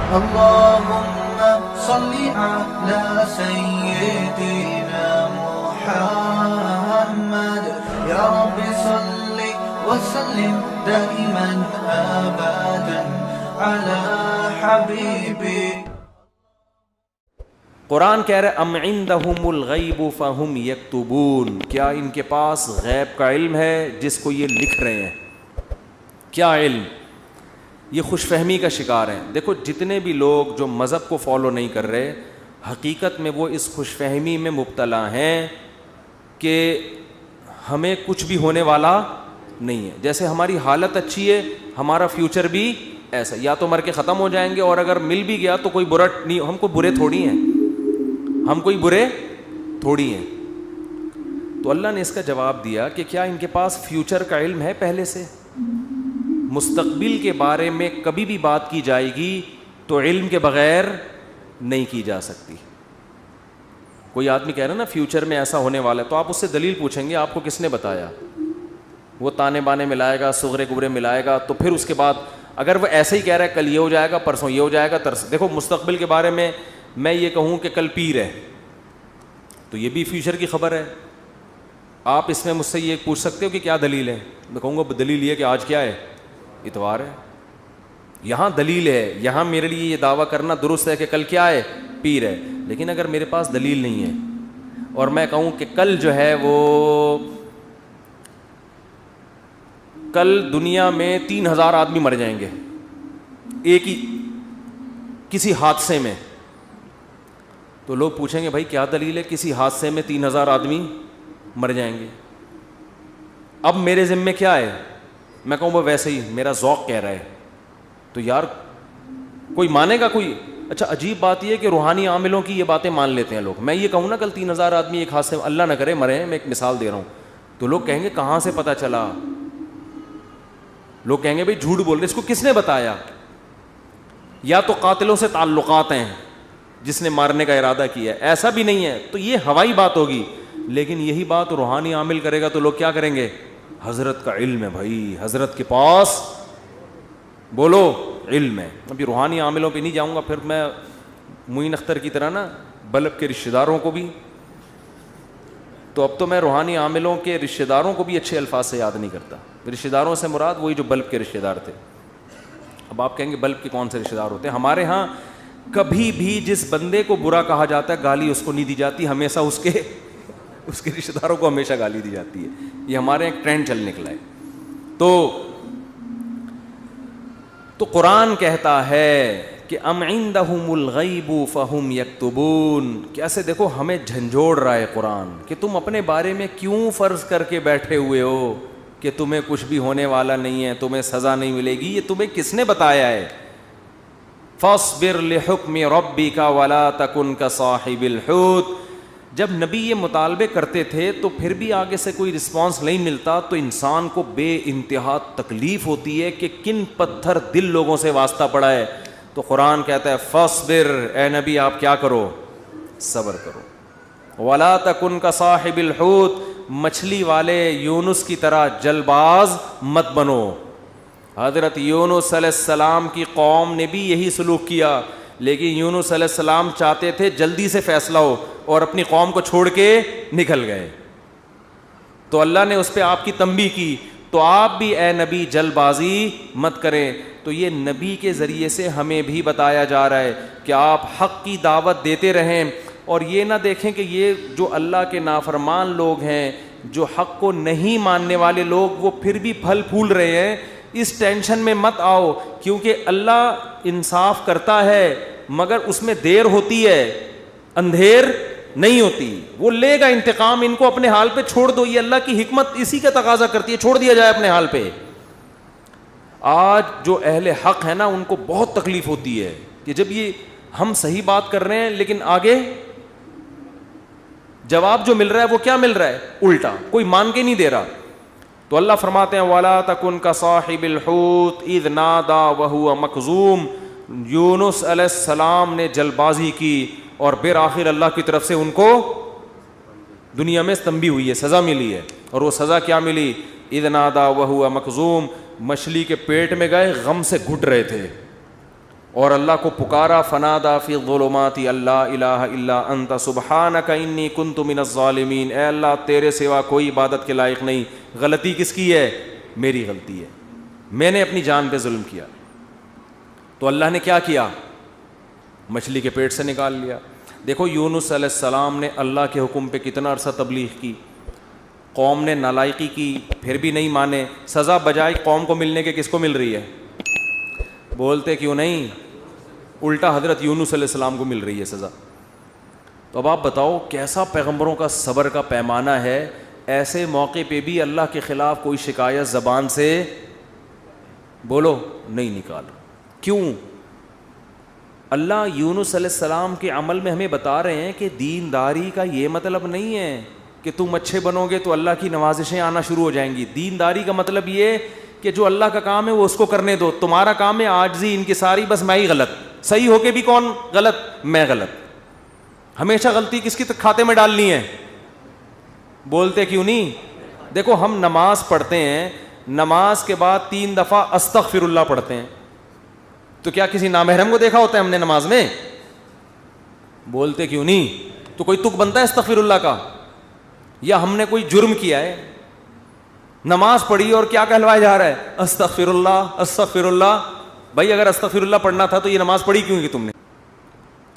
اللهم صل على سيدنا محمد يا رب صل وسلم دائما ابدا على حبيبك. قرآن کہہ رہے ام عندہم الغیب فہم یکتبون، کیا ان کے پاس غیب کا علم ہے جس کو یہ لکھ رہے ہیں؟ کیا علم؟ یہ خوش فہمی کا شکار ہیں. دیکھو جتنے بھی لوگ جو مذہب کو فالو نہیں کر رہے، حقیقت میں وہ اس خوش فہمی میں مبتلا ہیں کہ ہمیں کچھ بھی ہونے والا نہیں ہے. جیسے ہماری حالت اچھی ہے ہمارا فیوچر بھی ایسا، یا تو مر کے ختم ہو جائیں گے اور اگر مل بھی گیا تو کوئی برا نہیں، ہم کوئی برے تھوڑی ہیں، ہم کوئی برے تھوڑی ہیں. تو اللہ نے اس کا جواب دیا کہ کیا ان کے پاس فیوچر کا علم ہے؟ پہلے سے مستقبل کے بارے میں کبھی بھی بات کی جائے گی تو علم کے بغیر نہیں کی جا سکتی. کوئی آدمی کہہ رہا ہے نا فیوچر میں ایسا ہونے والا ہے، تو آپ اس سے دلیل پوچھیں گے آپ کو کس نے بتایا؟ وہ تانے بانے ملائے گا، صغرے کبرے ملائے گا، تو پھر اس کے بعد اگر وہ ایسے ہی کہہ رہا ہے کل یہ ہو جائے گا، پرسوں یہ ہو جائے گا، دیکھو مستقبل کے بارے میں میں یہ کہوں کہ کل پیر ہے تو یہ بھی فیوچر کی خبر ہے. آپ اس میں مجھ سے یہ پوچھ سکتے ہو کہ کیا دلیل ہے؟ میں کہوں گا دلیل یہ کہ آج کیا ہے؟ اتوار ہے. یہاں دلیل ہے، یہاں میرے لیے یہ دعویٰ کرنا درست ہے کہ کل کیا ہے؟ پیر ہے. لیکن اگر میرے پاس دلیل نہیں ہے اور میں کہوں کہ کل جو ہے وہ کل دنیا میں 3000 آدمی مر جائیں گے ایک ہی کسی حادثے میں، تو لوگ پوچھیں گے بھائی کیا دلیل ہے کسی حادثے میں 3000 آدمی مر جائیں گے؟ اب میرے ذمے کیا ہے؟ میں کہوں وہ ویسے ہی میرا ذوق کہہ رہا ہے. تو یار کوئی مانے گا کوئی؟ اچھا عجیب بات یہ ہے کہ روحانی عاملوں کی یہ باتیں مان لیتے ہیں لوگ. میں یہ کہوں نا کل 3000 آدمی ایک حادثے میں، اللہ نہ کرے مرے ہیں، میں ایک مثال دے رہا ہوں، تو لوگ کہیں گے کہاں سے پتہ چلا؟ لوگ کہیں گے بھائی جھوٹ بول رہے، اس کو کس نے بتایا؟ یا تو قاتلوں سے تعلقات ہیں جس نے مارنے کا ارادہ کیا ہے، ایسا بھی نہیں ہے تو یہ ہوائی بات ہوگی. لیکن یہی بات روحانی عامل کرے گا تو لوگ کیا کریں گے؟ حضرت کا علم ہے بھائی، حضرت کے پاس بولو علم ہے. ابھی روحانی عاملوں پہ نہیں جاؤں گا، پھر میں معین اختر کی طرح نا بلب کے رشتہ داروں کو بھی، تو اب تو میں روحانی عاملوں کے رشتہ داروں کو بھی اچھے الفاظ سے یاد نہیں کرتا. رشتہ داروں سے مراد وہی جو بلب کے رشتہ دار تھے. اب آپ کہیں گے بلب کے کون سے رشتہ دار ہوتے ہیں؟ ہمارے ہاں کبھی بھی جس بندے کو برا کہا جاتا ہے گالی اس کو نہیں دی جاتی، ہمیشہ اس کے رشتہ داروں کو ہمیشہ گالی دی جاتی ہے. یہ ہمارے ایک ٹرینڈ چل نکلا ہے. تو قرآن کہتا ہے کہ ام عندہم الغیب فہم یکتبون. کیسے دیکھو ہمیں جھنجھوڑ رہا ہے قرآن کہ تم اپنے بارے میں کیوں فرض کر کے بیٹھے ہوئے ہو کہ تمہیں کچھ بھی ہونے والا نہیں ہے، تمہیں سزا نہیں ملے گی. یہ تمہیں کس نے بتایا ہے؟ فاصبر لحکم ربک ولا تکن کصاحب الحوت. جب نبی یہ مطالبے کرتے تھے تو پھر بھی آگے سے کوئی رسپانس نہیں ملتا تو انسان کو بے انتہا تکلیف ہوتی ہے کہ کن پتھر دل لوگوں سے واسطہ پڑا ہے. تو قرآن کہتا ہے فاصبر، اے نبی آپ کیا کرو؟ صبر کرو. ولا تکن کصاحب الحوت، مچھلی والے یونس کی طرح جلباز مت بنو. حضرت یونس علیہ السلام کی قوم نے بھی یہی سلوک کیا، لیکن یونس علیہ السلام چاہتے تھے جلدی سے فیصلہ ہو اور اپنی قوم کو چھوڑ کے نکل گئے. تو اللہ نے اس پہ آپ کی تنبیہ کی. تو آپ بھی اے نبی جلد بازی مت کریں. تو یہ نبی کے ذریعے سے ہمیں بھی بتایا جا رہا ہے کہ آپ حق کی دعوت دیتے رہیں اور یہ نہ دیکھیں کہ یہ جو اللہ کے نافرمان لوگ ہیں، جو حق کو نہیں ماننے والے لوگ، وہ پھر بھی پھل پھول رہے ہیں. اس ٹینشن میں مت آؤ، کیونکہ اللہ انصاف کرتا ہے مگر اس میں دیر ہوتی ہے، اندھیر نہیں ہوتی. وہ لے گا انتقام. ان کو اپنے حال پہ چھوڑ دو. یہ اللہ کی حکمت اسی کا تقاضا کرتی ہے، چھوڑ دیا جائے اپنے حال پہ. آج جو اہل حق ہے نا ان کو بہت تکلیف ہوتی ہے کہ جب یہ ہم صحیح بات کر رہے ہیں لیکن آگے جواب جو مل رہا ہے وہ کیا مل رہا ہے؟ الٹا. کوئی مان کے نہیں دے رہا. تو اللہ فرماتے ہیں وَلَا تَكُنْ كَصَاحِبِ الْحُوتِ إِذْ نَادَى وَهُوَ مَكْظُومٌ. یونس علیہ السلام نے جلبازی کی اور بالآخر اللہ کی طرف سے ان کو دنیا میں تنبیہ ہوئی ہے، سزا ملی ہے. اور وہ سزا کیا ملی؟ اذ نادا وہو مکظوم. مچھلی کے پیٹ میں گئے، غم سے گھٹ رہے تھے اور اللہ کو پکارا فنادا فی الظلمات اللہ الہ الا انت سبحانک انی کنت من الظالمین، اے اللہ تیرے سوا کوئی عبادت کے لائق نہیں. غلطی کس کی ہے؟ میری غلطی ہے، میں نے اپنی جان پہ ظلم کیا. تو اللہ نے کیا کیا؟ مچھلی کے پیٹ سے نکال لیا. دیکھو یونس علیہ السلام نے اللہ کے حکم پہ کتنا عرصہ تبلیغ کی، قوم نے نالائقی کی پھر بھی نہیں مانے. سزا بجائے قوم کو ملنے کے کس کو مل رہی ہے؟ بولتے کیوں نہیں؟ الٹا حضرت یونس علیہ السلام کو مل رہی ہے سزا. تو اب آپ بتاؤ کیسا پیغمبروں کا صبر کا پیمانہ ہے. ایسے موقع پہ بھی اللہ کے خلاف کوئی شکایت زبان سے بولو نہیں نکالا. کیوں؟ اللہ یونس علیہ السلام کے عمل میں ہمیں بتا رہے ہیں کہ دینداری کا یہ مطلب نہیں ہے کہ تم اچھے بنو گے تو اللہ کی نوازشیں آنا شروع ہو جائیں گی. دینداری کا مطلب یہ کہ جو اللہ کا کام ہے وہ اس کو کرنے دو. تمہارا کام ہے عاجزی انکساری، بس میں ہی غلط، صحیح ہو کے بھی کون غلط؟ میں غلط. ہمیشہ غلطی کس کی کھاتے میں ڈالنی ہے؟ بولتے کیوں نہیں؟ دیکھو ہم نماز پڑھتے ہیں، نماز کے بعد 3 دفعہ استغفر اللہ پڑھتے ہیں، تو کیا کسی نامحرم کو دیکھا ہوتا ہے ہم نے نماز میں؟ بولتے کیوں نہیں؟ تو کوئی تک بنتا ہے استغفر اللہ کا؟ یا ہم نے کوئی جرم کیا ہے، نماز پڑھی اور کیا کہلوایا جا رہا ہے؟ استغفر اللہ استغفر اللہ. بھائی اگر استغفر اللہ پڑھنا تھا تو یہ نماز پڑھی کیوں کی تم نے؟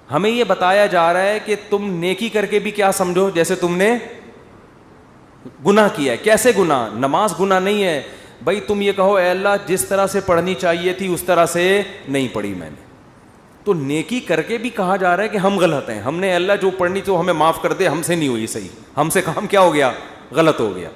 ہمیں یہ بتایا جا رہا ہے کہ تم نیکی کر کے بھی کیا سمجھو جیسے تم نے گناہ کیا ہے. کیسے گناہ؟ نماز گناہ نہیں ہے. بھائی تم یہ کہو اے اللہ جس طرح سے پڑھنی چاہیے تھی اس طرح سے نہیں پڑھی میں نے، تو نیکی کر کے بھی کہا جا رہا ہے کہ ہم غلط ہیں. ہم نے اللہ جو پڑھنی تو ہمیں معاف کر دے، ہم سے نہیں ہوئی صحیح، ہم سے کام کیا ہو گیا؟ غلط ہو گیا.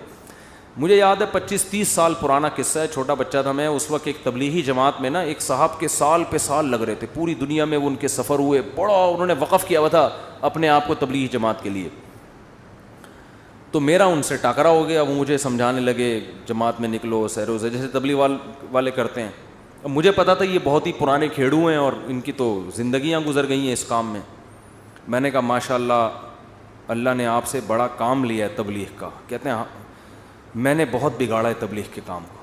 مجھے یاد ہے 25-30 سال پرانا قصہ ہے. چھوٹا بچہ تھا میں اس وقت. ایک تبلیغی جماعت میں نا ایک صاحب کے سال پہ سال لگ رہے تھے، پوری دنیا میں وہ ان کے سفر ہوئے، بڑا انہوں نے وقف کیا ہوا تھا اپنے آپ کو تبلیغی جماعت کے لیے. تو میرا ان سے ٹاکرا ہو گیا. وہ مجھے سمجھانے لگے جماعت میں نکلو سیروزے جیسے تبلیغ والے کرتے ہیں. اب مجھے پتا تھا یہ بہت ہی پرانے کھیڑو ہیں اور ان کی تو زندگیاں گزر گئی ہیں اس کام میں. میں نے کہا ماشاء اللہ اللہ نے آپ سے بڑا کام لیا ہے تبلیغ کا. کہتے ہیں میں نے بہت بگاڑا ہے تبلیغ کے کام کو.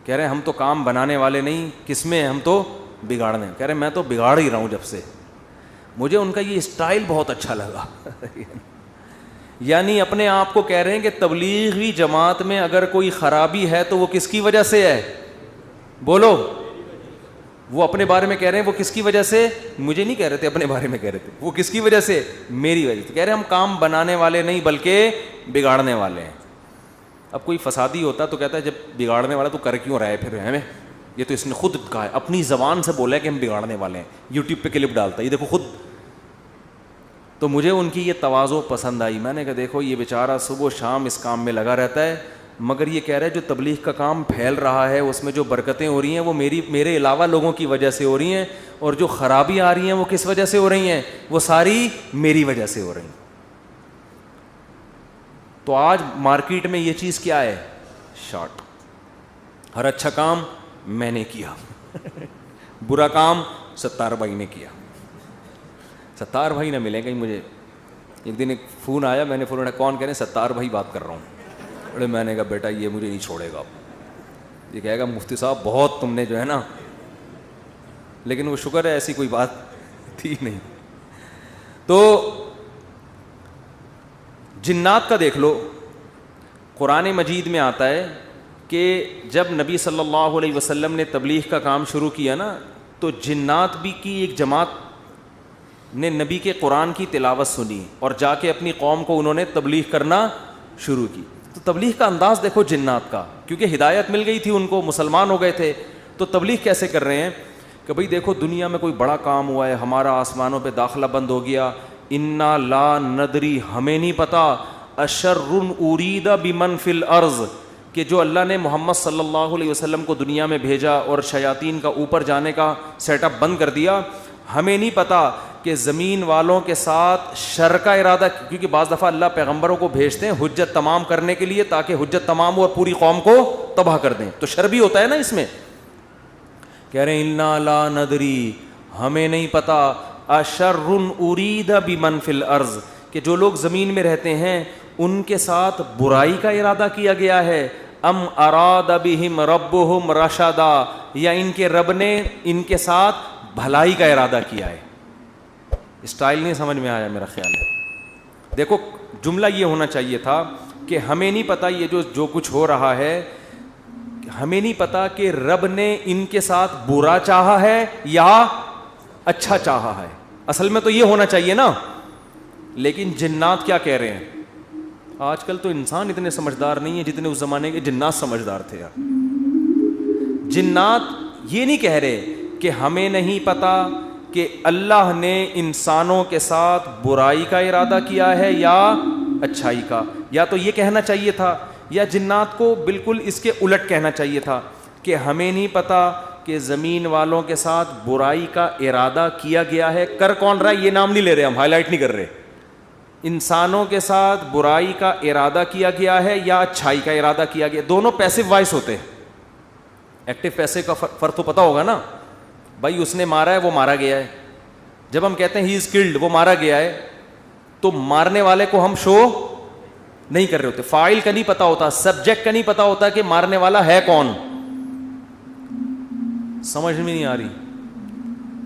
کہہ رہے ہیں ہم تو کام بنانے والے نہیں، کس میں ہم تو بگاڑنے. کہہ رہے ہیں میں تو بگاڑ ہی رہا ہوں جب سے. مجھے ان کا یہ اسٹائل بہت اچھا لگا. یعنی اپنے آپ کو کہہ رہے ہیں کہ تبلیغی جماعت میں اگر کوئی خرابی ہے تو وہ کس کی وجہ سے ہے؟ بولو. وہ اپنے بارے میں کہہ رہے ہیں وہ کس کی وجہ سے؟ مجھے نہیں کہہ رہے تھے، اپنے بارے میں کہہ رہے تھے. وہ کس کی وجہ سے؟ میری وجہ سے. کہہ رہے ہیں ہم کام بنانے والے نہیں بلکہ بگاڑنے والے ہیں. اب کوئی فسادی ہوتا تو کہتا ہے جب بگاڑنے والا تو کر کیوں رہا ہے پھر ہمیں؟ یہ تو اس نے خود کہا ہے، اپنی زبان سے بولا ہے کہ ہم بگاڑنے والے ہیں. یوٹیوب پہ کلپ ڈالتا ہے، یہ دیکھو خود. تو مجھے ان کی یہ تواضع پسند آئی. میں نے کہا دیکھو یہ بیچارہ صبح و شام اس کام میں لگا رہتا ہے، مگر یہ کہہ رہا ہے جو تبلیغ کا کام پھیل رہا ہے اس میں جو برکتیں ہو رہی ہیں وہ میرے علاوہ لوگوں کی وجہ سے ہو رہی ہیں، اور جو خرابی آ رہی ہیں وہ کس وجہ سے ہو رہی ہیں؟ وہ ساری میری وجہ سے ہو رہی ہیں. تو آج مارکیٹ میں یہ چیز کیا ہے؟ شارٹ. ہر اچھا کام میں نے کیا، برا کام ستار بھائی نے کیا. ستار بھائی نہ ملیں گے مجھے. ایک دن ایک فون آیا، میں نے فون اٹھایا، کون؟ کہہ رہے ستار بھائی بات کر رہا ہوں. ارے میں نے کہا بیٹا یہ مجھے نہیں چھوڑے گا. یہ کہے گا مفتی صاحب بہت تم نے جو ہے نا، لیکن وہ شکر ہے ایسی کوئی بات تھی نہیں. تو جنات کا دیکھ لو، قرآن مجید میں آتا ہے کہ جب نبی صلی اللہ علیہ وسلم نے تبلیغ کا کام شروع کیا نا تو جنات بھی کی ایک جماعت نے نبی کے قرآن کی تلاوت سنی اور جا کے اپنی قوم کو انہوں نے تبلیغ کرنا شروع کی. تو تبلیغ کا انداز دیکھو جنات کا، کیونکہ ہدایت مل گئی تھی ان کو، مسلمان ہو گئے تھے. تو تبلیغ کیسے کر رہے ہیں کہ بھئی دیکھو دنیا میں کوئی بڑا کام ہوا ہے، ہمارا آسمانوں پہ داخلہ بند ہو گیا. انا لا ندری، ہمیں نہیں پتا، اشر ارید بمن فی الارض، کہ جو اللہ نے محمد صلی اللہ علیہ وسلم کو دنیا میں بھیجا اور شیاطین کا اوپر جانے کا سیٹ اپ بند کر دیا، ہمیں نہیں پتا کہ زمین والوں کے ساتھ شر کا ارادہ. کیونکہ بعض دفعہ اللہ پیغمبروں کو بھیجتے ہیں حجت تمام کرنے کے لیے تاکہ حجت تمام ہو اور پوری قوم کو تباہ کر دیں، تو شر بھی ہوتا ہے نا اس میں. کہہ رہے ہیں انا لا ندری، ہمیں نہیں پتا، اشر ارید بمن فی الارض، کہ جو لوگ زمین میں رہتے ہیں ان کے ساتھ برائی کا ارادہ کیا گیا ہے، ام اراد بہم ربہم رشدا، یا ان کے رب نے ان کے ساتھ بھلائی کا ارادہ کیا ہے. اسٹائل نہیں سمجھ میں آیا میرا خیال ہے. دیکھو جملہ یہ ہونا چاہیے تھا کہ ہمیں نہیں پتا یہ جو کچھ ہو رہا ہے, ہمیں نہیں پتا کہ رب نے ان کے ساتھ برا چاہا ہے یا اچھا چاہا ہے. اصل میں تو یہ ہونا چاہیے نا. لیکن جنات کیا کہہ رہے ہیں؟ آج کل تو انسان اتنے سمجھدار نہیں ہے جتنے اس زمانے کے جنات سمجھدار تھے یار. جنات یہ نہیں کہہ رہے کہ ہمیں نہیں پتا کہ اللہ نے انسانوں کے ساتھ برائی کا ارادہ کیا ہے یا اچھائی کا. یا تو یہ کہنا چاہیے تھا, یا جنات کو بالکل اس کے الٹ کہنا چاہیے تھا کہ ہمیں نہیں پتا کہ زمین والوں کے ساتھ برائی کا ارادہ کیا گیا ہے. کر کون رہا ہے یہ نام نہیں لے رہے, ہم ہائی لائٹ نہیں کر رہے. انسانوں کے ساتھ برائی کا ارادہ کیا گیا ہے یا اچھائی کا ارادہ کیا گیا. دونوں پیسو وائس ہوتے ہیں. ایکٹیو پیسے کا فرق تو پتہ ہوگا نا. بھائی اس نے مارا ہے, وہ مارا گیا ہے. جب ہم کہتے ہیں ہی از کلڈ, وہ مارا گیا ہے, تو مارنے والے کو ہم شو نہیں کر رہے ہوتے. فاعل کا نہیں پتا ہوتا, سبجیکٹ کا نہیں پتا ہوتا کہ مارنے والا ہے کون. سمجھ میں نہیں آ رہی.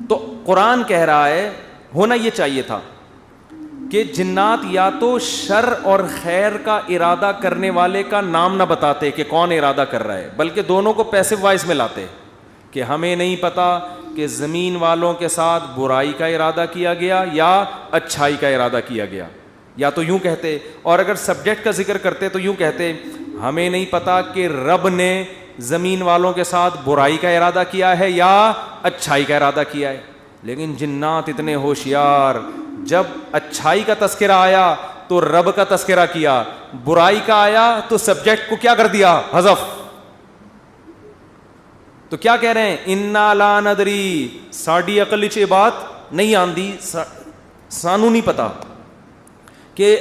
تو قرآن کہہ رہا ہے ہونا یہ چاہیے تھا کہ جنات یا تو شر اور خیر کا ارادہ کرنے والے کا نام نہ بتاتے کہ کون ارادہ کر رہا ہے, بلکہ دونوں کو پیسو وائس میں لاتے کہ ہمیں نہیں پتا کہ زمین والوں کے ساتھ برائی کا ارادہ کیا گیا یا اچھائی کا ارادہ کیا گیا. یا تو یوں کہتے, اور اگر سبجیکٹ کا ذکر کرتے تو یوں کہتے ہمیں نہیں پتا کہ رب نے زمین والوں کے ساتھ برائی کا ارادہ کیا ہے یا اچھائی کا ارادہ کیا ہے. لیکن جنات اتنے ہوشیار, جب اچھائی کا تذکرہ آیا تو رب کا تذکرہ کیا, برائی کا آیا تو سبجیکٹ کو کیا کر دیا, حذف. تو کیا کہہ رہے ہیں, انا لا ندری, ساڈی عقل وچ یہ بات نہیں آندی, سانو نہیں پتا کہ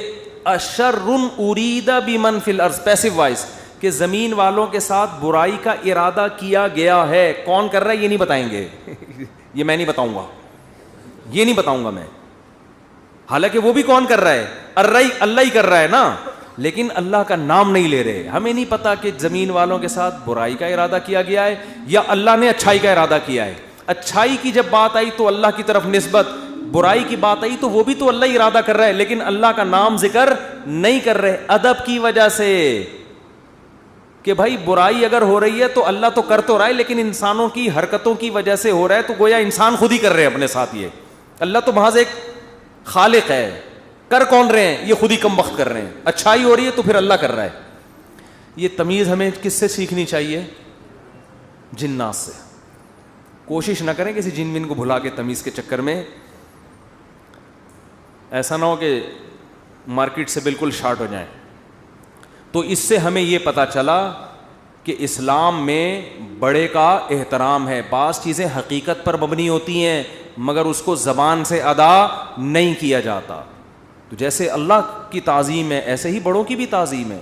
اشر ارید بمن فی الارض, پیسو وائس, کہ زمین والوں کے ساتھ برائی کا ارادہ کیا گیا ہے. کون کر رہا ہے یہ نہیں بتائیں گے. یہ میں نہیں بتاؤں گا, یہ نہیں بتاؤں گا میں. حالانکہ وہ بھی کون کر رہا ہے, اللہ ہی کر رہا ہے نا, لیکن اللہ کا نام نہیں لے رہے. ہمیں نہیں پتا کہ زمین والوں کے ساتھ برائی کا ارادہ کیا گیا ہے یا اللہ نے اچھائی کا ارادہ کیا ہے. اچھائی کی جب بات آئی تو اللہ کی طرف نسبت, برائی کی بات آئی تو وہ بھی تو اللہ ہی ارادہ کر رہا ہے, لیکن اللہ کا نام ذکر نہیں کر رہے. ادب کی وجہ سے کہ بھائی برائی اگر ہو رہی ہے تو اللہ تو کر تو رہا ہے, لیکن انسانوں کی حرکتوں کی وجہ سے ہو رہا ہے, تو گویا انسان خود ہی کر رہے ہیں اپنے ساتھ. یہ اللہ تو محض ایک خالق ہے, کر کون رہے ہیں, یہ خود ہی کم وقت کر رہے ہیں. اچھائی ہو رہی ہے تو پھر اللہ کر رہا ہے. یہ تمیز ہمیں کس سے سیکھنی چاہیے؟ جنات سے. کوشش نہ کریں کسی جن بن کو بھلا کے تمیز کے چکر میں, ایسا نہ ہو کہ مارکیٹ سے بالکل شارٹ ہو جائیں. تو اس سے ہمیں یہ پتہ چلا کہ اسلام میں بڑے کا احترام ہے. بعض چیزیں حقیقت پر مبنی ہوتی ہیں مگر اس کو زبان سے ادا نہیں کیا جاتا. تو جیسے اللہ کی تعظیم ہے ایسے ہی بڑوں کی بھی تعظیم ہے.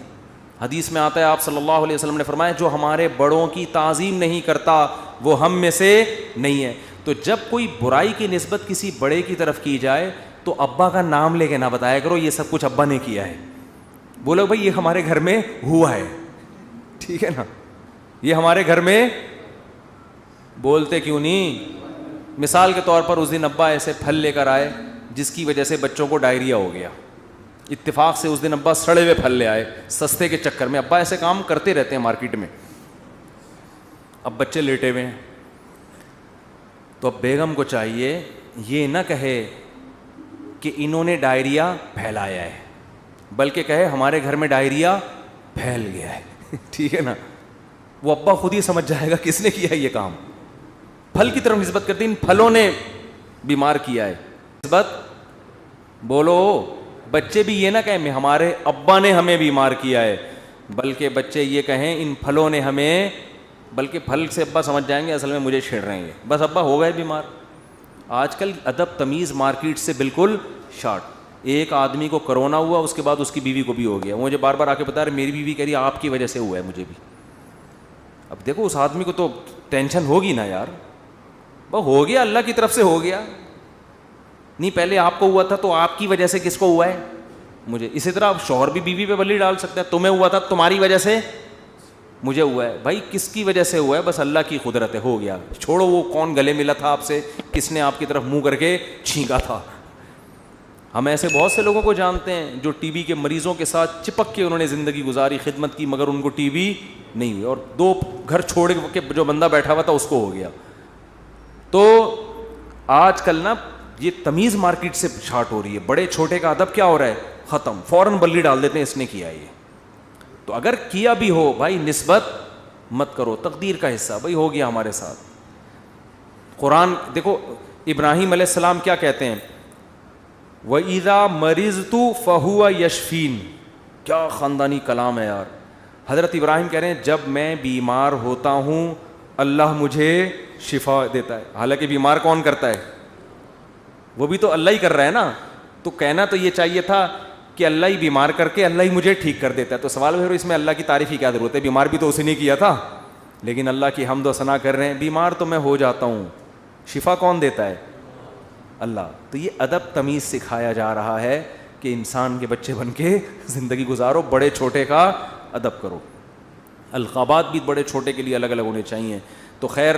حدیث میں آتا ہے, آپ صلی اللہ علیہ وسلم نے فرمایا جو ہمارے بڑوں کی تعظیم نہیں کرتا وہ ہم میں سے نہیں ہے. تو جب کوئی برائی کی نسبت کسی بڑے کی طرف کی جائے تو ابا کا نام لے کے نہ بتایا کرو یہ سب کچھ ابا نے کیا ہے. بولو بھائی یہ ہمارے گھر میں ہوا ہے, ٹھیک ہے نا, یہ ہمارے گھر میں. بولتے کیوں نہیں؟ مثال کے طور پر اس دن ابا ایسے پھل لے کر آئے جس کی وجہ سے بچوں کو ڈائریا ہو گیا. اتفاق سے اس دن ابا سڑے ہوئے پھل لے آئے سستے کے چکر میں. ابا ایسے کام کرتے رہتے ہیں مارکیٹ میں. اب بچے لیٹے ہوئے ہیں تو اب بیگم کو چاہیے یہ نہ کہے کہ انہوں نے ڈائریا پھیلایا ہے, بلکہ کہے ہمارے گھر میں ڈائریا پھیل گیا ہے. ٹھیک ہے نا, وہ ابا خود ہی سمجھ جائے گا کس نے کیا ہے یہ کام. پھل کی طرف نسبت کرتے ہیں, ان پھلوں نے بیمار کیا ہے. نسبت بولو, بچے بھی یہ نہ کہیں ہمارے ابا نے ہمیں بیمار کیا ہے, بلکہ بچے یہ کہیں ان پھلوں نے ہمیں, بلکہ پھل سے ابا سمجھ جائیں گے اصل میں مجھے چھیڑ رہے ہیں, بس ابا ہو گئے بیمار. آج کل ادب تمیز مارکیٹ سے بالکل شارٹ. ایک آدمی کو کرونا ہوا, اس کے بعد اس کی بیوی کو بھی ہو گیا. مجھے بار بار آ کے بتا رہے میری بیوی کہہ رہی آپ کی وجہ سے ہوا ہے مجھے بھی. اب دیکھو اس آدمی کو تو ٹینشن ہوگی نا یار, وہ ہو گیا اللہ کی طرف سے ہو گیا, نہیں پہلے آپ کو ہوا تھا تو آپ کی وجہ سے کس کو ہوا ہے؟ مجھے. اسی طرح شوہر بھی بیوی پہ بلی ڈال سکتا ہے, تمہیں ہوا تھا تمہاری وجہ سے مجھے ہوا ہے. بھائی کس کی وجہ سے ہوا ہے؟ بس اللہ کی قدرت ہے, ہو گیا. چھوڑو وہ کون گلے ملا تھا آپ سے, کس نے آپ کی طرف منہ کر کے چھینکا تھا. ہم ایسے بہت سے لوگوں کو جانتے ہیں جو ٹی بی کے مریضوں کے ساتھ چپک کے انہوں نے زندگی گزاری, خدمت کی, مگر ان کو ٹی بی نہیں ہوئی, اور 2 گھر چھوڑ کے جو بندہ بیٹھا ہوا تھا اس کو ہو گیا. تو آج کل نا یہ تمیز مارکیٹ سے چھاٹ ہو رہی ہے. بڑے چھوٹے کا ادب کیا ہو رہا ہے؟ ختم. فوراً بلی ڈال دیتے ہیں اس نے کیا یہ. تو اگر کیا بھی ہو بھائی نسبت مت کرو, تقدیر کا حصہ, بھائی ہو گیا ہمارے ساتھ. قرآن دیکھو ابراہیم علیہ السلام کیا کہتے ہیں, وَإِذَا مَرِضْتُ فَهُوَ يَشْفِينِ. کیا خاندانی کلام ہے یار. حضرت ابراہیم کہہ رہے ہیں جب میں بیمار ہوتا ہوں اللہ مجھے شفا دیتا ہے. حالانکہ بیمار کون کرتا ہے؟ وہ بھی تو اللہ ہی کر رہا ہے نا. تو کہنا تو یہ چاہیے تھا کہ اللہ ہی بیمار کر کے اللہ ہی مجھے ٹھیک کر دیتا ہے. تو سوال ہے اس میں اللہ کی تعریف کی کیا ضرورت ہے؟ بیمار بھی تو اسی نے کیا تھا. لیکن اللہ کی حمد و ثنا کر رہے ہیں, بیمار تو میں ہو جاتا ہوں, شفا کون دیتا ہے؟ اللہ. تو یہ ادب تمیز سکھایا جا رہا ہے کہ انسان کے بچے بن کے زندگی گزارو, بڑے چھوٹے کا ادب کرو. القابات بھی بڑے چھوٹے کے لیے الگ الگ ہونے چاہیے. تو خیر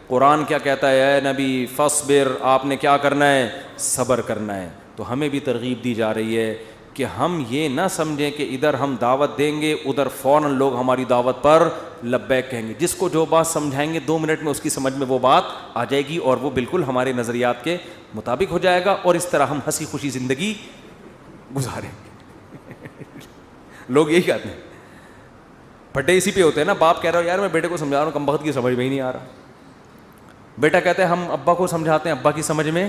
قرآن کیا کہتا ہے؟ اے نبی فاصبر, آپ نے کیا کرنا ہے؟ صبر کرنا ہے. تو ہمیں بھی ترغیب دی جا رہی ہے کہ ہم یہ نہ سمجھیں کہ ادھر ہم دعوت دیں گے ادھر فوراً لوگ ہماری دعوت پر لبیک کہیں گے. جس کو جو بات سمجھائیں گے 2 منٹ میں اس کی سمجھ میں وہ بات آ جائے گی اور وہ بالکل ہمارے نظریات کے مطابق ہو جائے گا, اور اس طرح ہم ہنسی خوشی زندگی گزاریں گے. لوگ یہی کہتے ہیں, پھٹے اسی پہ ہوتے ہیں نا. باپ کہہ رہا ہو یار میں بیٹے کو سمجھا رہا ہوں, کم وقت کی سمجھ میں ہی نہیں آ رہا. بیٹا کہتے ہیں ہم ابا کو سمجھاتے ہیں, ابا کی سمجھ میں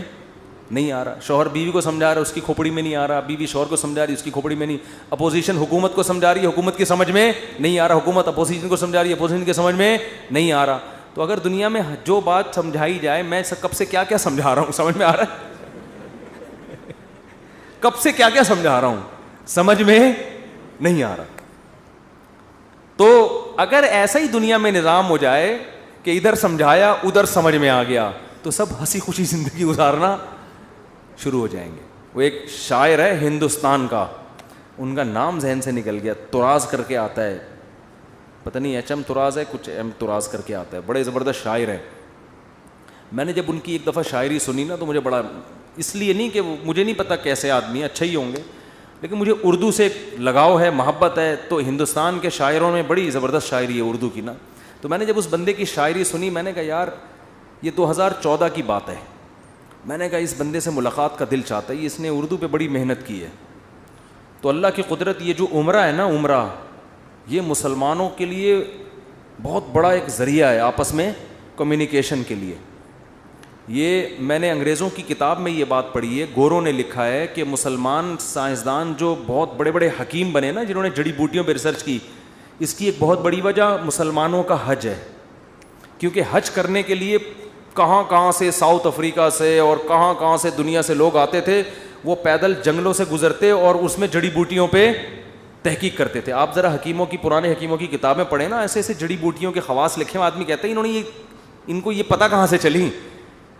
نہیں آ رہا. شوہر بیوی کو سمجھا رہا ہے, اس کی کھوپڑی میں نہیں آ رہا. بیوی شوہر کو سمجھا رہی ہے, اس کی کھوپڑی میں نہیں. اپوزیشن حکومت کو سمجھا رہی ہے, حکومت کی سمجھ میں نہیں آ رہا. حکومت اپوزیشن کو سمجھا رہی ہے, اپوزیشن کی سمجھ میں نہیں آ رہا. تو اگر دنیا میں جو بات سمجھائی جائے, میں کب سے کیا کیا سمجھا رہا ہوں, سمجھ میں آ رہا ہے؟ کب سے کیا کیا سمجھا رہا ہوں, سمجھ میں نہیں آ رہا. تو اگر ایسا ہی دنیا میں نظام ہو جائے کہ ادھر سمجھایا ادھر سمجھ میں آ گیا, تو سب ہنسی خوشی زندگی گزارنا شروع ہو جائیں گے. وہ ایک شاعر ہے ہندوستان کا, ان کا نام ذہن سے نکل گیا, طراز کر کے آتا ہے, پتہ نہیں ایچ ایم طراز ہے, کچھ ایم طراز کر کے آتا ہے. بڑے زبردست شاعر ہیں. میں نے جب ان کی ایک دفعہ شاعری سنی نا تو مجھے بڑا, اس لیے نہیں کہ مجھے نہیں پتہ کیسے آدمی, اچھا ہی ہوں گے, لیکن مجھے اردو سے لگاؤ ہے, محبت ہے. تو ہندوستان کے شاعروں میں بڑی زبردست شاعری ہے اردو کی نا. تو میں نے جب اس بندے کی شاعری سنی, میں نے کہا یار یہ 2014 کی بات ہے. میں نے کہا اس بندے سے ملاقات کا دل چاہتا ہے, اس نے اردو پہ بڑی محنت کی ہے. تو اللہ کی قدرت, یہ جو عمرہ ہے نا, عمرہ یہ مسلمانوں کے لیے بہت بڑا ایک ذریعہ ہے آپس میں کمیونیکیشن کے لیے. یہ میں نے انگریزوں کی کتاب میں یہ بات پڑھی ہے, گوروں نے لکھا ہے کہ مسلمان سائنسدان جو بہت بڑے بڑے حکیم بنے نا, جنہوں نے جڑی بوٹیوں پہ ریسرچ کی, اس کی ایک بہت بڑی وجہ مسلمانوں کا حج ہے. کیونکہ حج کرنے کے لیے کہاں کہاں سے, ساؤتھ افریقہ سے اور کہاں کہاں سے دنیا سے لوگ آتے تھے. وہ پیدل جنگلوں سے گزرتے اور اس میں جڑی بوٹیوں پہ تحقیق کرتے تھے. آپ ذرا حکیموں کی, پرانے حکیموں کی کتابیں پڑھیں نا, ایسے ایسے جڑی بوٹیوں کے خواص لکھے ہیں. آدمی کہتا ہے انہوں نے ان کو یہ پتہ کہاں سے چلی.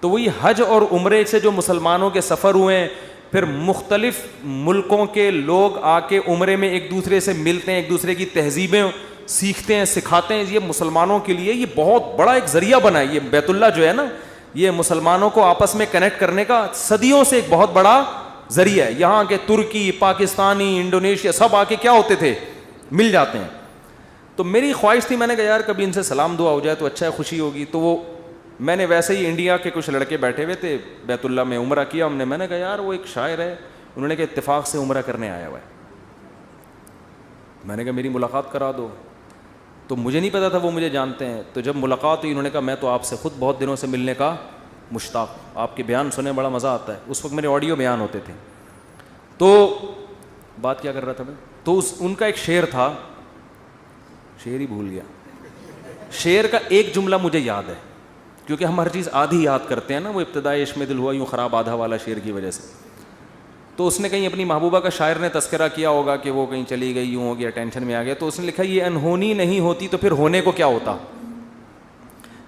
تو وہی حج اور عمرے سے جو مسلمانوں کے سفر ہوئے ہیں, پھر مختلف ملکوں کے لوگ آ کے عمرے میں ایک دوسرے سے ملتے ہیں, ایک دوسرے کی تہذیبیں سیکھتے ہیں, سکھاتے ہیں. یہ مسلمانوں کے لیے یہ بہت بڑا ایک ذریعہ بنا ہے. یہ بیت اللہ جو ہے نا, یہ مسلمانوں کو آپس میں کنیکٹ کرنے کا صدیوں سے ایک بہت بڑا ذریعہ ہے. یہاں کے ترکی, پاکستانی, انڈونیشیا سب آ کے کیا ہوتے تھے, مل جاتے ہیں. تو میری خواہش تھی, میں نے کہا یار کبھی ان سے سلام دعا ہو جائے تو اچھا ہے, خوشی ہوگی. تو وہ میں نے ویسے ہی, انڈیا کے کچھ لڑکے بیٹھے ہوئے تھے بیت اللہ میں, عمرہ کیا ہم نے. میں نے کہا یار وہ ایک شاعر ہے, انہوں نے کہا اتفاق سے عمرہ کرنے آیا ہوا ہے. میں نے کہا میری ملاقات کرا دو. تو مجھے نہیں پتا تھا وہ مجھے جانتے ہیں. تو جب ملاقات ہوئی, انہوں نے کہا میں تو آپ سے خود بہت دنوں سے ملنے کا مشتاق, آپ کے بیان سنے بڑا مزہ آتا ہے. اس وقت میرے آڈیو بیان ہوتے تھے. تو بات کیا کر رہا تھا میں, تو ان کا ایک شعر تھا, شعر ہی بھول گیا. شعر کا ایک جملہ مجھے یاد ہے, کیونکہ ہم ہر چیز آدھی یاد کرتے ہیں نا. وہ ابتدائی عشق میں دل ہوا یوں خراب آدھا والا شعر کی وجہ سے. تو اس نے کہیں اپنی محبوبہ کا شاعر نے تذکرہ کیا ہوگا کہ وہ کہیں چلی گئی, یوں ہو گیا, ٹینشن میں آ گیا. تو اس نے لکھا یہ انہونی نہیں ہوتی تو پھر ہونے کو کیا ہوتا,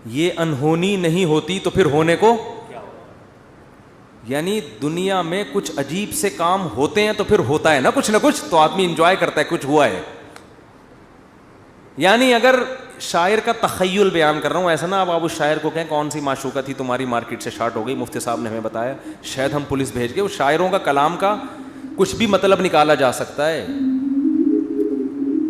یہ انہونی نہیں ہوتی تو پھر ہونے کو کیا ہوتا. یعنی دنیا میں کچھ عجیب سے کام ہوتے ہیں تو پھر ہوتا ہے نا کچھ نہ کچھ, تو آدمی انجوائے کرتا ہے کچھ ہوا ہے. یعنی اگر شاعر کا تخیل بیان کر رہا ہوں, ایسا نہ آپ اس شاعر کو کہیں کون سی معشوقہ تھی تمہاری مارکیٹ سے شارٹ ہو گئی, مفتی صاحب نے ہمیں بتایا, شاید ہم پولیس بھیج کے. وہ شاعروں کا کلام کا کچھ بھی مطلب نکالا جا سکتا ہے.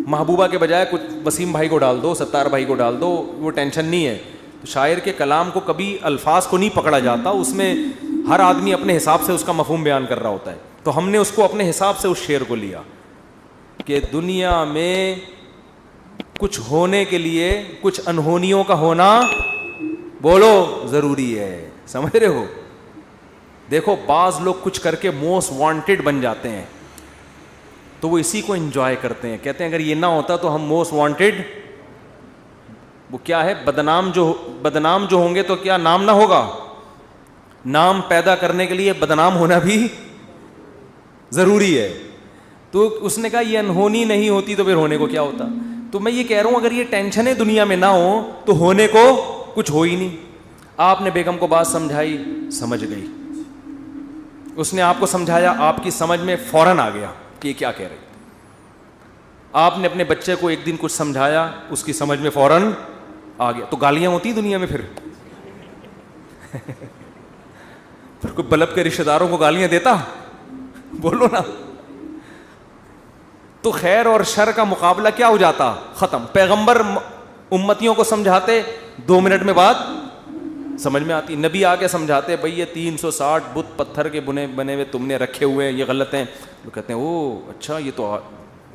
محبوبہ کے بجائے کچھ وسیم بھائی کو ڈال دو, ستار بھائی کو ڈال دو, وہ ٹینشن نہیں ہے. تو شاعر کے کلام کو کبھی الفاظ کو نہیں پکڑا جاتا, اس میں ہر آدمی اپنے حساب سے اس کا مفہوم بیان کر رہا ہوتا ہے. تو ہم نے اس کو اپنے حساب سے اس شعر کو لیا کہ دنیا میں کچھ ہونے کے لیے کچھ انہونیوں کا ہونا بولو ضروری ہے. سمجھ رہے ہو؟ دیکھو بعض لوگ کچھ کر کے موسٹ وانٹیڈ بن جاتے ہیں تو وہ اسی کو انجوائے کرتے ہیں, کہتے ہیں اگر یہ نہ ہوتا تو ہم موسٹ وانٹیڈ, وہ کیا ہے, بدنام جو ہوں گے تو کیا نام نہ ہوگا. نام پیدا کرنے کے لیے بدنام ہونا بھی ضروری ہے. تو اس نے کہا یہ انہونی نہیں ہوتی تو پھر ہونے کو کیا ہوتا. تو میں یہ کہہ رہا ہوں اگر یہ ٹینشنیں دنیا میں نہ ہوں تو ہونے کو کچھ ہو ہی نہیں. آپ نے بیگم کو بات سمجھائی, سمجھ گئی, اس نے آپ کو سمجھایا, آپ کی سمجھ میں فوراً آ گیا کہ یہ کیا کہہ رہے. آپ نے اپنے بچے کو ایک دن کچھ سمجھایا, اس کی سمجھ میں فوراً آ گیا. تو گالیاں ہوتی دنیا میں پھر کوئی بلب کے رشتہ داروں کو گالیاں دیتا, بولو نا. تو خیر اور شر کا مقابلہ کیا ہو جاتا, ختم. پیغمبر امتیوں کو سمجھاتے, 2 منٹ میں بات سمجھ میں آتی. نبی آ کے سمجھاتے, بھئی یہ 360 بت پتھر کے بنے ہوئے تم نے رکھے ہوئے ہیں, یہ غلط ہیں. لوگ کہتے ہیں او اچھا, یہ تو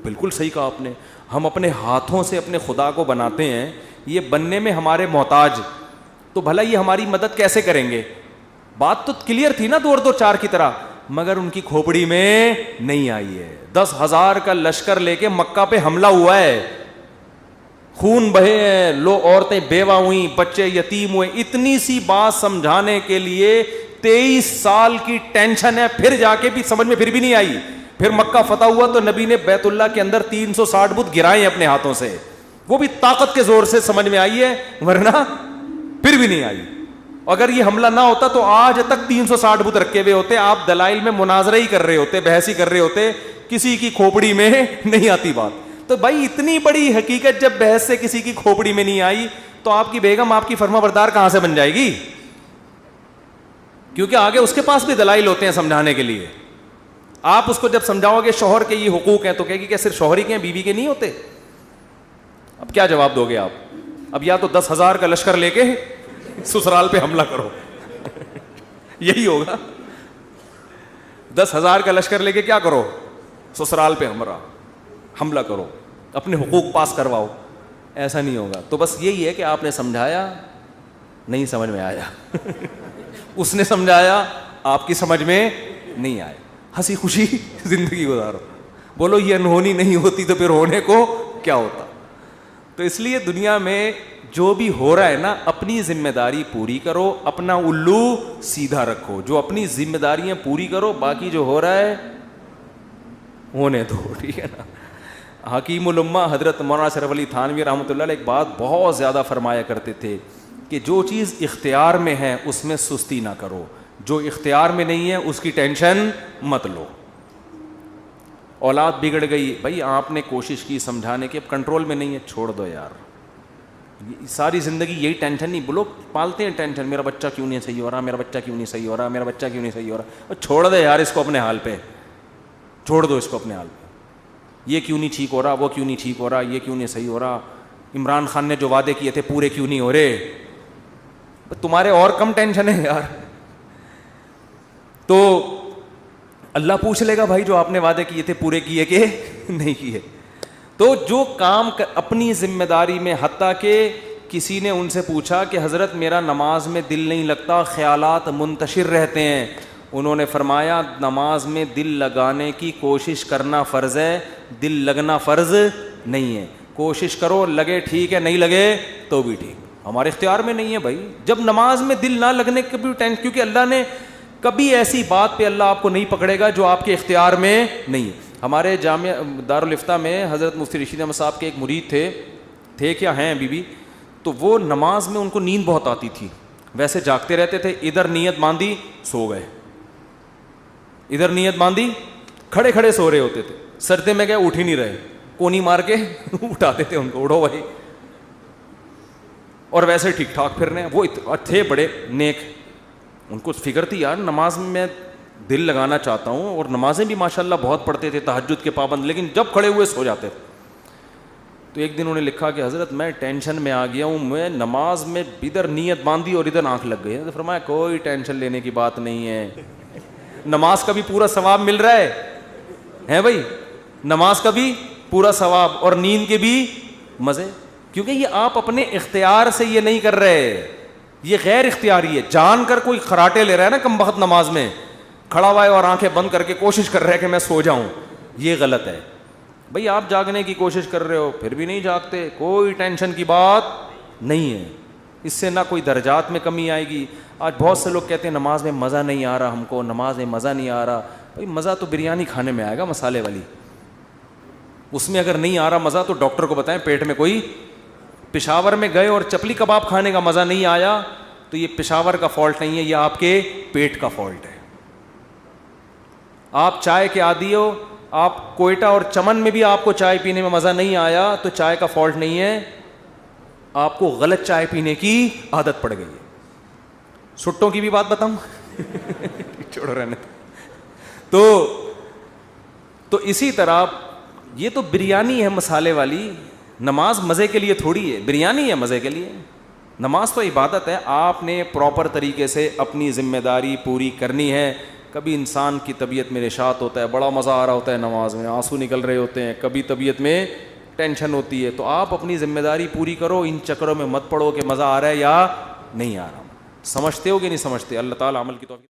بالکل صحیح کہا آپ نے. ہم اپنے ہاتھوں سے اپنے خدا کو بناتے ہیں, یہ بننے میں ہمارے محتاج, تو بھلا یہ ہماری مدد کیسے کریں گے. بات تو کلیئر تھی نا 2 اور 2 4 کی طرح, مگر ان کی کھوپڑی میں نہیں آئی ہے. 10,000 کا لشکر لے کے مکہ پہ حملہ ہوا ہے, خون بہے ہیں, لو عورتیں بیوہ ہوئیں, بچے یتیم ہوئے. اتنی سی بات سمجھانے کے لیے 23 سال کی ٹینشن ہے, پھر جا کے بھی سمجھ میں پھر بھی نہیں آئی. پھر مکہ فتح ہوا تو نبی نے بیت اللہ کے اندر 360 بت گرائے اپنے ہاتھوں سے, وہ بھی طاقت کے زور سے سمجھ میں آئی ہے, ورنہ پھر بھی نہیں آئی. اگر یہ حملہ نہ ہوتا تو آج تک 360 بت رکھے ہوئے ہوتے. آپ دلائل میں مناظرہ ہی کر رہے ہوتے, بحث ہی کر رہے ہوتے, کسی کی کھوپڑی میں نہیں آتی بات. تو بھائی اتنی بڑی حقیقت جب بحث سے کسی کی کھوپڑی میں نہیں آئی تو آپ کی بیگم آپ کی فرما بردار کہاں سے بن جائے گی, کیونکہ آگے اس کے پاس بھی دلائل ہوتے ہیں سمجھانے کے لیے. آپ اس کو جب سمجھاؤ گے شوہر کے یہ حقوق ہیں تو کہے گی کہ صرف شوہر ہی کے ہیں, بیوی کے نہیں ہوتے. اب کیا جواب دو گے آپ؟ اب یا تو 10,000 کا لشکر لے کے سسرال پہ حملہ کرو یہی ہوگا. 10,000 کا لشکر لے کے کیا کرو, سسرال پہ حملہ کرو, اپنے حقوق پاس کرواؤ. ایسا نہیں ہوگا. تو بس یہی ہے کہ آپ نے سمجھایا, نہیں سمجھ میں آیا اس نے سمجھایا, آپ کی سمجھ میں نہیں آیا. ہنسی خوشی زندگی گزارو. بولو یہ انہونی نہیں ہوتی تو پھر ہونے کو کیا ہوتا. تو اس لیے دنیا میں جو بھی ہو رہا ہے نا, اپنی ذمہ داری پوری کرو, اپنا الو سیدھا رکھو. جو اپنی ذمہ داریاں پوری کرو, باقی جو ہو رہا ہے ہونے دو, ٹھیک ہے نا. حکیم الامہ حضرت مولانا اشرف علی تھانوی رحمۃ اللہ علیہ ایک بات بہت زیادہ فرمایا کرتے تھے کہ جو چیز اختیار میں ہے اس میں سستی نہ کرو, جو اختیار میں نہیں ہے اس کی ٹینشن مت لو. اولاد بگڑ گئی, بھائی آپ نے کوشش کی سمجھانے کی, اب کنٹرول میں نہیں ہے, چھوڑ دو یار. ساری زندگی یہی ٹینشن نہیں, لوگ پالتے ہیں ٹینشن, میرا بچہ کیوں نہیں صحیح ہو رہا, میرا بچہ کیوں نہیں صحیح ہو رہا, میرا بچہ کیوں نہیں صحیح ہو رہا. چھوڑ دے یار اس کو اپنے حال پہ, چھوڑ دو اس کو اپنے حال پہ. یہ کیوں نہیں ٹھیک ہو رہا, وہ کیوں نہیں ٹھیک ہو رہا, یہ کیوں نہیں صحیح ہو رہا, عمران خان نے جو وعدے کیے تھے پورے کیوں نہیں ہو رہے. تمہارے اور کم ٹینشن ہے یار. تو اللہ پوچھ لے گا بھائی جو آپ نے وعدے کیے تھے پورے کیے کہ نہیں کیے. تو جو کام اپنی ذمہ داری میں, حتیٰ کہ کسی نے ان سے پوچھا کہ حضرت میرا نماز میں دل نہیں لگتا, خیالات منتشر رہتے ہیں. انہوں نے فرمایا نماز میں دل لگانے کی کوشش کرنا فرض ہے, دل لگنا فرض نہیں ہے. کوشش کرو, لگے ٹھیک ہے, نہیں لگے تو بھی ٹھیک, ہمارے اختیار میں نہیں ہے بھائی. جب نماز میں دل نہ لگنے کی بھی ٹینشن, کیونکہ اللہ نے کبھی ایسی بات پہ اللہ آپ کو نہیں پکڑے گا جو آپ کے اختیار میں نہیں ہے. ہمارے جامعہ دارالفتہ میں حضرت مفتی رشید احمد صاحب کے ایک مرید تھے کیا ہیں ابھی بھی, تو وہ نماز میں ان کو نیند بہت آتی تھی, ویسے جاگتے رہتے تھے, ادھر نیت باندھی سو گئے, ادھر نیت باندھی کھڑے کھڑے سو رہے ہوتے تھے, سجدے میں گئے اٹھ ہی نہیں رہے. کونی مار کے اٹھاتے تھے ان کو, اڑو بھائی, اور ویسے ٹھیک ٹھاک پھر رہے ہیں. وہ تھے بڑے نیک, ان کو فکر تھی یار نماز میں دل لگانا چاہتا ہوں, اور نمازیں بھی ماشاءاللہ بہت پڑھتے تھے, تہجد کے پابند, لیکن جب کھڑے ہوئے سو جاتے تھے. تو ایک دن انہوں نے لکھا کہ حضرت میں ٹینشن میں آ گیا ہوں, میں نماز میں ادھر نیت باندھی اور ادھر آنکھ لگ گئی. تو فرمایا کوئی ٹینشن لینے کی بات نہیں ہے, نماز کا بھی پورا ثواب مل رہا ہے بھائی, نماز کا بھی پورا ثواب اور نیند کے بھی مزے, کیونکہ یہ آپ اپنے اختیار سے یہ نہیں کر رہے, یہ غیر اختیاری ہے. جان کر کوئی خراٹے لے رہا ہے نا کم بخت نماز میں, کھڑا ہوا ہے اور آنکھیں بند کر کے کوشش کر رہا ہے کہ میں سو جاؤں, یہ غلط ہے. بھئی آپ جاگنے کی کوشش کر رہے ہو پھر بھی نہیں جاگتے, کوئی ٹینشن کی بات نہیں ہے, اس سے نہ کوئی درجات میں کمی آئے گی. آج بہت سے لوگ کہتے ہیں نماز میں مزہ نہیں آ رہا, ہم کو نماز میں مزہ نہیں آ رہا. بھئی مزہ تو بریانی کھانے میں آئے گا مسالے والی, اس میں اگر نہیں آ رہا مزہ تو ڈاکٹر کو بتائیں پیٹ میں کوئی. پشاور میں گئے اور چپلی کباب کھانے کا مزہ نہیں آیا تو یہ پشاور کا فالٹ نہیں ہے, یہ آپ کے پیٹ کا فالٹ ہے. آپ چائے کے عادی ہو, آپ کوئٹہ اور چمن میں بھی آپ کو چائے پینے میں مزہ نہیں آیا تو چائے کا فالٹ نہیں ہے, آپ کو غلط چائے پینے کی عادت پڑ گئی ہے. سٹوں کی بھی بات بتاؤں چھوڑو رہنے. تو اسی طرح یہ تو بریانی ہے مسالے والی, نماز مزے کے لیے تھوڑی ہے, بریانی ہے مزے کے لیے. نماز تو عبادت ہے, آپ نے پراپر طریقے سے اپنی ذمہ داری پوری کرنی ہے. کبھی انسان کی طبیعت میں نشاط ہوتا ہے, بڑا مزہ آ رہا ہوتا ہے نماز میں, آنسو نکل رہے ہوتے ہیں, کبھی طبیعت میں ٹینشن ہوتی ہے, تو آپ اپنی ذمہ داری پوری کرو, ان چکروں میں مت پڑو کہ مزہ آ رہا ہے یا نہیں آ رہا. سمجھتے ہو کہ نہیں سمجھتے؟ اللہ تعالیٰ عمل کی توفیق